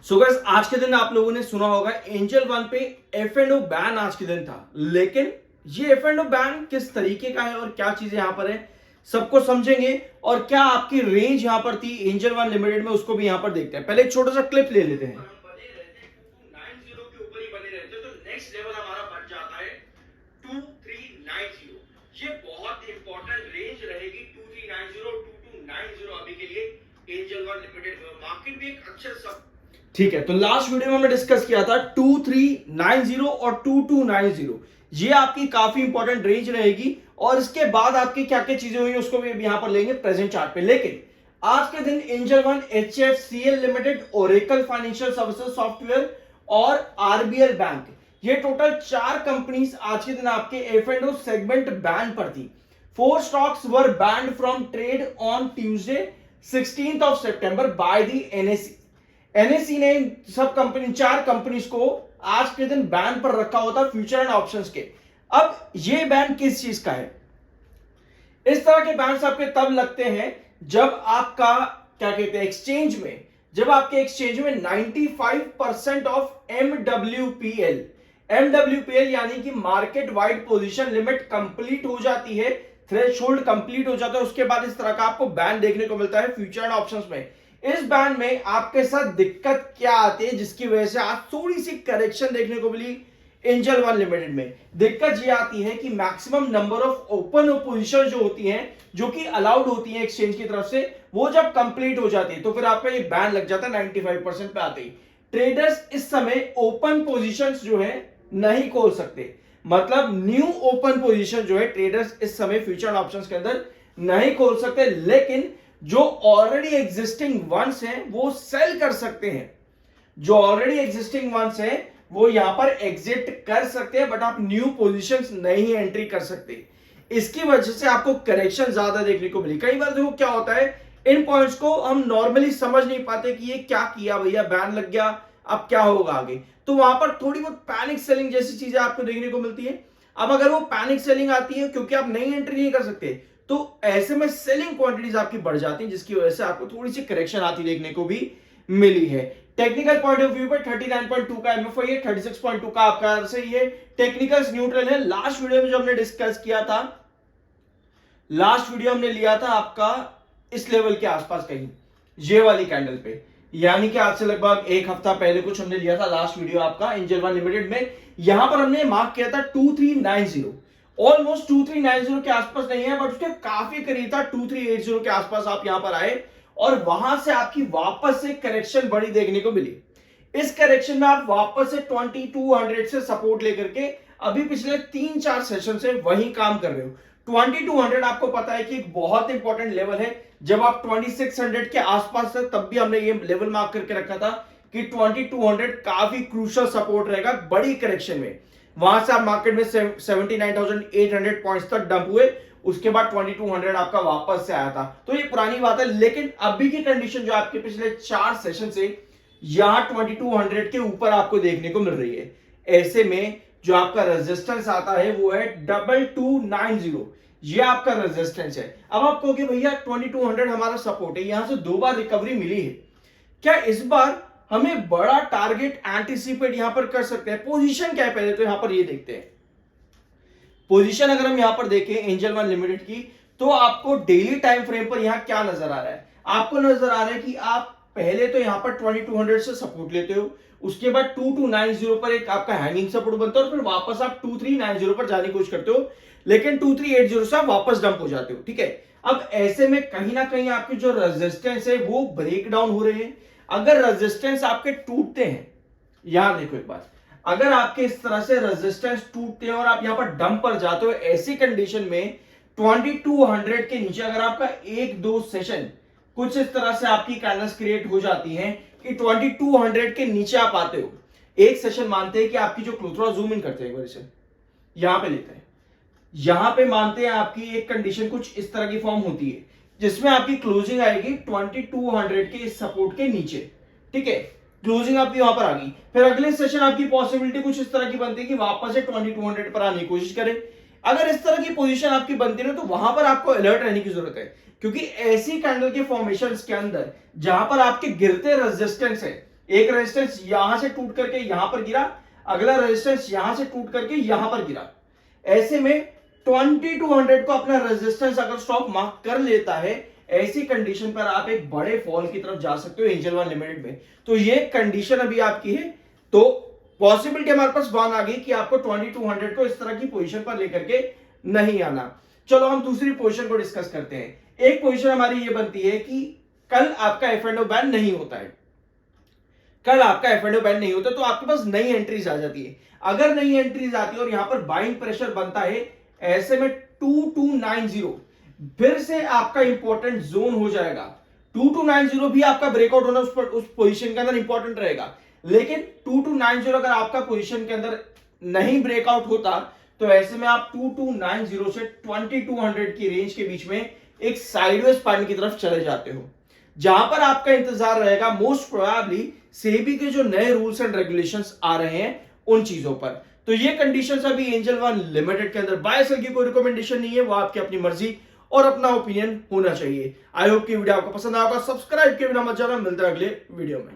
So guys आज के दिन आप लोगों ने सुना होगा एंजल वन पे एफ एंड ओ बैन आज के दिन था। लेकिन ये एफ एंड ओ बैन किस तरीके का है और क्या चीजें यहां पर है सबको समझेंगे। और क्या आपकी रेंज यहां पर थी एंजल वन लिमिटेड में उसको भी यहां पर देखते हैं। पहले एक छोटा सा क्लिप ले लेते हैं। ये बहुत इंपॉर्टेंट रेंज रहेगी 2390 2290 अभी के लिए एंजल वन लिमिटेड मार्केट भी एक अच्छा सब। ठीक है, तो लास्ट वीडियो में हमने डिस्कस किया था 2390 और 2290, ये आपकी काफी इंपॉर्टेंट रेंज रहेगी। और इसके बाद आपकी क्या क्या चीजें हुई उसको भी यहां पर लेंगे प्रेजेंट चार्ट पे। लेकिन आज के दिन angel one, HFCL limited, Oracle financial services software और आरबीएल बैंक, ये टोटल 4 कंपनीज आज के दिन आपके F and O segment ban पर थी। 4 stocks were banned from trade on Tuesday 16th of September by the NSC. NSC ने सब कंपनी 4 कंपनीज को आज के दिन बैन पर रखा होता फ्यूचर एंड ऑप्शंस के। अब ये बैन किस चीज का है? इस तरह के बैन आपके तब लगते हैं जब आपका क्या कहते हैं एक्सचेंज में, जब आपके एक्सचेंज में 95% ऑफ एमडब्ल्यूपीएल यानी कि market wide position limit complete हो जाती है, थ्रेशोल्ड कंप्लीट हो जाता है, उसके बाद इस तरह का आपको बैन देखने को मिलता है फ्यूचर एंड ऑप्शंस में। इस बैन में आपके साथ दिक्कत क्या आती है जिसकी वजह से आज थोड़ी सी करेक्शन देखने को मिली एंजल वन लिमिटेड में? दिक्कत ये आती है कि maximum number of open position जो होती हैं, जो कि अलाउड होती हैं एक्सचेंज की तरफ से, वो जब कंप्लीट हो जाती है तो फिर आपका ये बैन लग जाता है 95% पे आते ही। ट्रेडर्स इस समय ओपन पोजीशंस जो है नहीं खोल सकते, मतलब न्यू ओपन पोजीशन जो है ट्रेडर्स इस समय फ्यूचर ऑप्शंस के अंदर नहीं खोल सकते। लेकिन जो ऑलरेडी एग्जिस्टिंग वंस हैं वो सेल कर सकते हैं, जो ऑलरेडी एग्जिस्टिंग वंस हैं वो यहां पर एग्जिट कर सकते हैं, बट आप न्यू पोजीशंस नहीं एंट्री कर सकते। इसकी वजह से आपको करेक्शन ज्यादा देखने को मिली। कई बार देखो क्या होता है, इन पॉइंट्स को हम नॉर्मली समझ नहीं पाते कि ये क्या किया भैया, बैन लग गया, अब क्या होगा आगे। तो वहां पर थोड़ी बहुत पैनिक सेलिंग जैसी चीजें आपको देखने को मिलती है। अब अगर वो पैनिक सेलिंग आती है क्योंकि आप नई एंट्री नहीं कर सकते, तो ऐसे में सेलिंग क्वांटिटीज आपकी बढ़ जाती हैं, जिसकी वजह से आपको थोड़ी सी करेक्शन आती देखने को भी मिली है। टेक्निकल पॉइंट ऑफ व्यू पर 39.2 का एमएफआई है, 36.2 का आपका सही है, टेक्निकल्स न्यूट्रल है। लास्ट वीडियो में जो हमने डिस्कस किया था, लास्ट वीडियो हमने लिया था आपका इस लेवल के आसपास कहीं, ये वाली कैंडल पे, यानी कि आज से लगभग एक हफ्ता पहले कुछ हमने लिया था लास्ट वीडियो आपका एंजल वन लिमिटेड में। यहां पर हमने मार्क किया था 2390, ऑलमोस्ट 2390 के आसपास नहीं है, बट उसके काफी करीब था, 2380 के आसपास आप यहां पर आए और वहां से आपकी वापस से करेक्शन बड़ी देखने को मिली। इस करेक्शन में आप वापस से 2200 से सपोर्ट लेकर के अभी पिछले 3-4 सेशन से वही काम कर रहे हो। 2200 आपको पता है कि एक बहुत इंपॉर्टेंट लेवल है। जब आप 2600 के आसपास थे तब भी हमने ये लेवल मार्क करके रखा था कि 2200 काफी क्रूशियल सपोर्ट रहेगा बड़ी करेक्शन में। वहां से आप मार्केट में 79,800 पॉइंट्स तक डंप हुए, उसके बाद 2200 आपका वापस से आया था। तो ये पुरानी बात है, लेकिन अभी की कंडीशन जो आपके पिछले 4 सेशन से यहां 2200 के ऊपर आपको देखने को मिल रही है। ऐसे में जो आपका रेजिस्टेंस आता है वो है 2290, ये आपका रेजिस्टेंस है। अब आप कहोगे भैया 2200 हमारा सपोर्ट है, यहां से 2 बार रिकवरी मिली है, क्या इस बार हमें बड़ा टारगेट एंटीसिपेट यहां पर कर सकते हैं? पोजीशन क्या है पहले तो यहां पर ये देखते हैं। पोजीशन अगर हम यहां पर देखें एंजल वन लिमिटेड की, तो आपको डेली टाइम फ्रेम पर यहां क्या नजर आ रहा है? आपको नजर आ रहा है कि आप पहले तो यहां पर 2200 से सपोर्ट लेते हो, उसके बाद 2290 पर एक आपका हैंगिंग सपोर्ट बनता है और फिर वापस आप 2390 पर जाने की कोशिश करते हो, लेकिन 2380 से आप वापस डंप हो जाते हो। ठीक है, अब ऐसे में कहीं ना कहीं आपके जो रेजिस्टेंस है वो ब्रेक डाउन हो रहे हैं। अगर रेजिस्टेंस आपके टूटते हैं, यहां देखो एक बात, अगर आपके इस तरह से रेजिस्टेंस टूटते हैं और आप यहां पर डंप पर जाते हो, ऐसी कंडीशन में 2200 के नीचे अगर आपका 1-2 सेशन कुछ इस तरह से आपकी कैंडल्स क्रिएट हो जाती हैं कि 2200 के नीचे आप आते हो, एक सेशन मानते हैं कि आपकी जो थोड़ा जूम इन करते हैं, एक बार इसे यहां पे लेते हैं, यहां पे मानते हैं आपकी एक कंडीशन कुछ इस तरह की फॉर्म होती है जिसमें आपकी क्लोजिंग आएगी 2200 के इस सपोर्ट के नीचे। ठीक है, क्लोजिंग आपकी वहां पर आ गई, फिर अगले सेशन आपकी पॉसिबिलिटी कुछ इस तरह की बनती है कि वापस से 2200 पर आने की कोशिश करें। अगर इस तरह की पोजीशन आपकी बनती है तो वहां पर आपको अलर्ट रहने की जरूरत है, क्योंकि ऐसी कैंडल के फॉर्मेशंस के अंदर जहां पर आपके गिरते रेजिस्टेंस है, एक रेजिस्टेंस यहां से टूट करके यहां पर गिरा, अगला रेजिस्टेंस यहां से टूट करके यहां पर गिरा। ऐसे में 2200 को अपना रेजिस्टेंस अगर स्टॉक मार्क कर लेता है, ऐसी कंडीशन पर आप एक बड़े फॉल की तरफ जा सकते हो एंजल वन लिमिटेड में। तो ये कंडीशन अभी आपकी है, तो पॉसिबिलिटी हमारे पास वन आ गई कि आपको 2200 को इस तरह की पोजीशन पर लेकर के नहीं आना। चलो हम दूसरी पोजीशन को डिस्कस करते हैं। एक पोजीशन हमारी ये बनती है कि कल आपका एफ एंड ओ बैन नहीं होता है, कल आपका एफ एंड ओ बैन नहीं होता, तो आपके पास नई एंट्रीज आ जाती है। अगर नई एंट्रीज आती है और यहां पर बाइंग प्रेशर बनता है, ऐसे में 2290 फिर से आपका इंपॉर्टेंट जोन हो जाएगा। 2290 भी आपका ब्रेकआउट होना उस पोजीशन के अंदर इंपॉर्टेंट रहेगा, लेकिन 2290 अगर आपका पोजीशन के अंदर नहीं ब्रेकआउट होता, तो ऐसे में आप 2290 से 2200 की रेंज के बीच में एक साइडवेज पैटर्न की तरफ चले जाते हो, जहां पर आपका इंतजार रहेगा मोस्ट प्रोबेबली सेबी के जो नए रूल्स एंड रेगुलेशंस आ रहे हैं उन चीजों पर। तो ये कंडीशंस अभी एंजल वन लिमिटेड के अंदर बाय सेल की कोई रिकमेंडेशन नहीं है, वो आपकी अपनी मर्जी और अपना ओपिनियन होना चाहिए। आई होप कि वीडियो आपको पसंद आएगा, सब्सक्राइब किए बिना मत जाना। मिलते हैं अगले वीडियो में।